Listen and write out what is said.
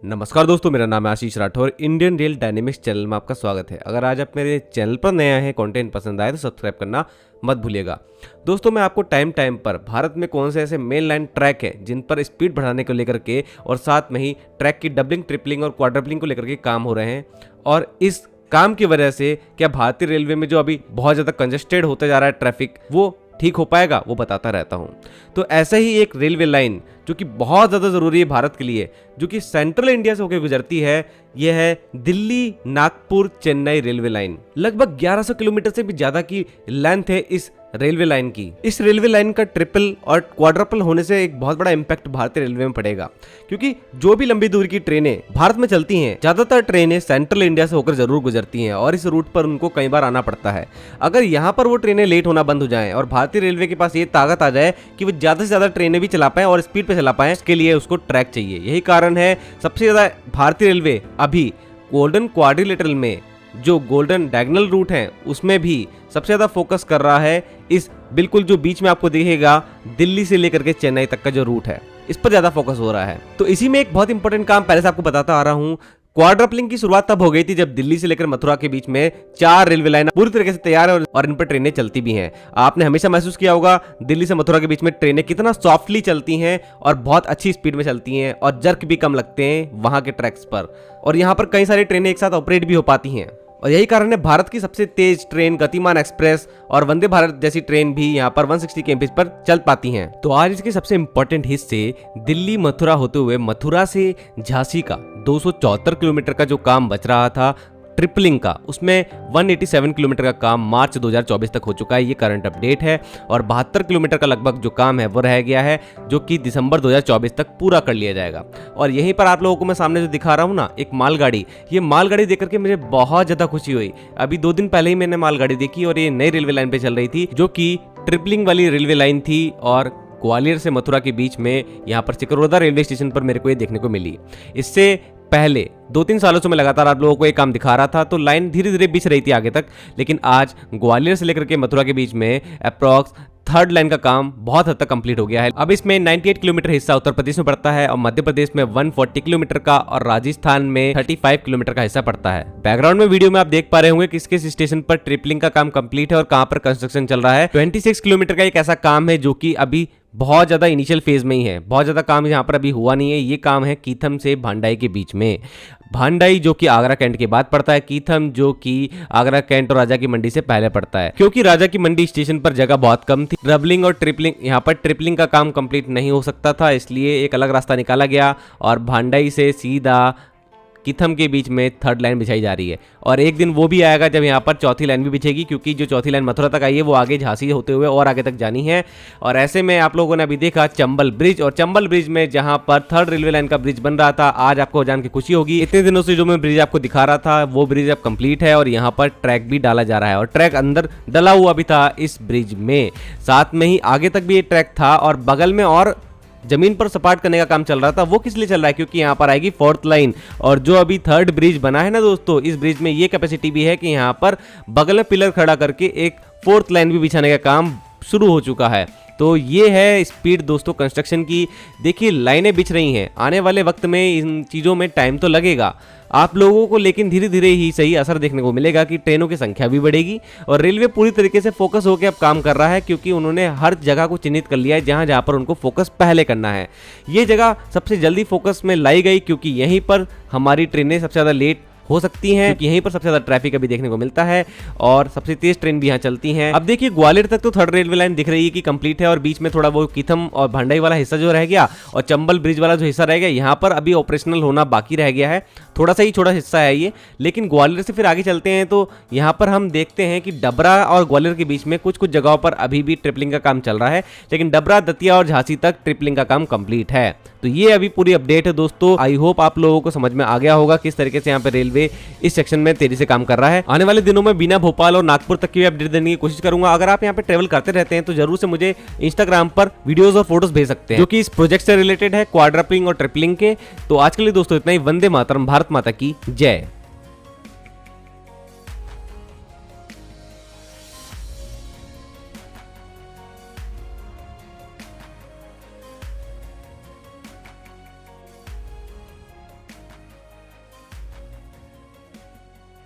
नमस्कार दोस्तों, मेरा नाम है Ashish Rathore. Indian rail dynamics channel में आपका स्वागत है। अगर आज आप मेरे चैनल पर नए आए हैं, कंटेंट पसंद आए तो सब्सक्राइब करना मत भूलिएगा। दोस्तों, मैं आपको टाइम टाइम पर भारत में कौन से ऐसे मेन लाइन ट्रैक हैं जिन पर स्पीड बढ़ाने को लेकर के और साथ में ही ट्रैक की डबलिंग, ट्रिपलिंग और क्वाड्रपलिंग को लेकर के काम हो रहे हैं, और इस काम की वजह से क्या भारतीय रेलवे में जो अभी बहुत ज़्यादा कंजेस्टेड होता जा रहा है ट्रैफिक, वो ठीक हो पाएगा, वो बताता रहता हूँ। तो ऐसा ही एक रेलवे लाइन जो कि बहुत ज़्यादा ज़रूरी है भारत के लिए, जो कि सेंट्रल इंडिया से होकर गुजरती है, यह है दिल्ली नागपुर चेन्नई रेलवे लाइन। लगभग 1100 किलोमीटर से भी ज़्यादा की लेंथ है इस रेलवे लाइन की। इस रेलवे लाइन का ट्रिपल और क्वाड्रपल होने से एक बहुत बड़ा इम्पैक्ट भारतीय रेलवे में पड़ेगा, क्योंकि जो भी लंबी दूरी की ट्रेनें भारत में चलती हैं, ज़्यादातर ट्रेनें सेंट्रल इंडिया से होकर जरूर गुजरती हैं और इस रूट पर उनको कई बार आना पड़ता है। अगर यहाँ पर वो ट्रेनें लेट होना बंद हो जाएं और भारतीय रेलवे के पास ये ताकत आ जाए कि वो ज़्यादा से ज़्यादा ट्रेनें भी चला पाएं और स्पीड पे चला पाएं, इसके लिए उसको ट्रैक चाहिए। यही कारण है सबसे ज़्यादा भारतीय रेलवे अभी गोल्डन क्वाड्रिलेटरल में, जो गोल्डन डायगोनल रूट है, उसमें भी सबसे ज़्यादा फोकस कर रहा है। इस बिल्कुल जो बीच में आपको दिखेगा दिल्ली से लेकर के चेन्नई तक का जो रूट है, इस पर ज़्यादा फोकस हो रहा है। तो इसी में एक बहुत इंपॉर्टेंट काम पहले से आपको बताता आ रहा हूँ। क्वाड्रपलिंग की शुरुआत तब हो गई थी जब दिल्ली से लेकर मथुरा के बीच में 4 रेलवे लाइन पूरी तरीके से तैयार है और इन पर ट्रेनें चलती भी हैं। आपने हमेशा महसूस किया होगा दिल्ली से मथुरा के बीच में ट्रेनें कितना सॉफ्टली चलती हैं और बहुत अच्छी स्पीड में चलती हैं और जर्क भी कम लगते हैं वहां के ट्रैक्स पर, और यहाँ पर कई सारी ट्रेनें एक साथ ऑपरेट भी हो पाती हैं। और यही कारण है भारत की सबसे तेज ट्रेन गतिमान एक्सप्रेस और वंदे भारत जैसी ट्रेन भी यहाँ पर 160 km पर चल पाती हैं। तो आज इसके सबसे इंपॉर्टेंट हिस्से दिल्ली मथुरा होते हुए मथुरा से झांसी का 274 किलोमीटर का जो काम बच रहा था ट्रिपलिंग का, उसमें 187 किलोमीटर का काम मार्च 2024 तक हो चुका है। ये करंट अपडेट है। और 72 किलोमीटर का लगभग जो काम है वो रह गया है, जो कि दिसंबर 2024 तक पूरा कर लिया जाएगा। और यहीं पर आप लोगों को मैं सामने जो दिखा रहा हूँ ना, एक मालगाड़ी, ये मालगाड़ी देख करके मुझे बहुत ज़्यादा खुशी हुई। अभी 2 दिन पहले ही मैंने मालगाड़ी देखी और ये नई रेलवे लाइन पर चल रही थी, जो कि ट्रिपलिंग वाली रेलवे लाइन थी और ग्वालियर से मथुरा के बीच में यहाँ पर चिकरोदा रेलवे स्टेशन पर मेरे को ये देखने को मिली। इससे पहले 2-3 सालों से मैं लगातार आप लोगों को ये काम दिखा रहा था, तो लाइन धीरे धीरे बिछ रही थी आगे तक, लेकिन आज ग्वालियर से लेकर के मथुरा के बीच में अप्रॉक्स 3rd लाइन का काम बहुत हद तक कंप्लीट हो गया है। अब इसमें 98 किलोमीटर हिस्सा उत्तर प्रदेश में पड़ता है और मध्य प्रदेश में 140 किलोमीटर का और राजस्थान में 35 किलोमीटर का हिस्सा पड़ता है। बैकग्राउंड में वीडियो में आप देख पा रहे होंगे किस किस स्टेशन पर ट्रिपलिंग का काम कंप्लीट है और कहां पर कंस्ट्रक्शन चल रहा है। 26 किलोमीटर का एक ऐसा काम है जो कि अभी बहुत ज़्यादा इनिशियल फेज में ही है, बहुत ज़्यादा काम यहाँ पर अभी हुआ नहीं है। ये काम है कीथम से भांडाई के बीच में। भांडाई जो कि आगरा कैंट के बाद पड़ता है, कीथम जो कि आगरा कैंट और राजा की मंडी से पहले पड़ता है। क्योंकि राजा की मंडी स्टेशन पर जगह बहुत कम थी, डबलिंग और ट्रिपलिंग, यहाँ पर ट्रिपलिंग का काम कंप्लीट नहीं हो सकता था, इसलिए एक अलग रास्ता निकाला गया और भांडाई से सीधा कीथम के बीच में 3rd लाइन बिछाई जा रही है। और एक दिन वो भी आएगा जब यहाँ पर 4थी लाइन भी बिछेगी, क्योंकि जो 4थी लाइन मथुरा तक आई है वो आगे झांसी होते हुए और आगे तक जानी है। और ऐसे में आप लोगों ने अभी देखा चंबल ब्रिज, और चंबल ब्रिज में जहाँ पर 3rd रेलवे लाइन का ब्रिज बन रहा था, आज आपको जान के खुशी होगी, इतने दिनों से जो मैं ब्रिज आपको दिखा रहा था वो ब्रिज अब कंप्लीट है और यहाँ पर ट्रैक भी डाला जा रहा है। और ट्रैक अंदर डला हुआ भी था इस ब्रिज में, साथ में ही आगे तक भी ये ट्रैक था और बगल में और जमीन पर सपाट करने का काम चल रहा था। वो किस लिए चल रहा है? क्योंकि यहाँ पर आएगी 4th लाइन, और जो अभी 3rd ब्रिज बना है ना दोस्तों, इस ब्रिज में ये कैपेसिटी भी है कि यहाँ पर बगल में पिलर खड़ा करके एक 4th लाइन भी बिछाने का काम शुरू हो चुका है। तो ये है स्पीड दोस्तों कंस्ट्रक्शन की। देखिए लाइनें बिछ रही हैं, आने वाले वक्त में इन चीज़ों में टाइम तो लगेगा आप लोगों को, लेकिन धीरे धीरे ही सही असर देखने को मिलेगा कि ट्रेनों की संख्या भी बढ़ेगी और रेलवे पूरी तरीके से फोकस होकर अब काम कर रहा है, क्योंकि उन्होंने हर जगह को चिन्हित कर लिया है जहां जहां पर उनको फोकस पहले करना है। ये जगह सबसे जल्दी फोकस में लाई गई क्योंकि यहीं पर हमारी ट्रेनें सबसे ज़्यादा लेट हो सकती हैं, क्योंकि यहीं पर सबसे ज़्यादा ट्रैफिक अभी देखने को मिलता है और सबसे तेज ट्रेन भी यहाँ चलती हैं। अब देखिए ग्वालियर तक तो 3rd रेलवे लाइन दिख रही है कि कंप्लीट है और बीच में थोड़ा वो कीथम और भांडाई वाला हिस्सा जो रह गया और चंबल ब्रिज वाला जो हिस्सा रह गया, यहाँ पर अभी ऑपरेशनल होना बाकी रह गया है। थोड़ा सा ही छोटा हिस्सा है ये, लेकिन ग्वालियर से फिर आगे चलते हैं तो यहाँ पर हम देखते हैं कि डबरा और ग्वालियर के बीच में कुछ कुछ जगहों पर अभी भी ट्रिपलिंग का काम चल रहा है, लेकिन डबरा, दतिया और झांसी तक ट्रिपलिंग का काम कंप्लीट है। तो ये अभी पूरी अपडेट है दोस्तों। आई होप आप लोगों को समझ में आ गया होगा किस तरीके से यहाँ पे रेलवे इस सेक्शन में तेजी से काम कर रहा है। आने वाले दिनों में बिना भोपाल और नागपुर तक की अपडेट देने की कोशिश करूंगा। अगर आप यहाँ पे ट्रेवल करते रहते हैं तो जरूर से मुझे इंस्टाग्राम पर वीडियोस और फोटोज भेज सकते हैं जो कि इस प्रोजेक्ट से रिलेटेड है, क्वाड्रपलिंग और ट्रिपलिंग के। तो आज के लिए दोस्तों इतना ही। वंदे मातरम, भारत माता की जय।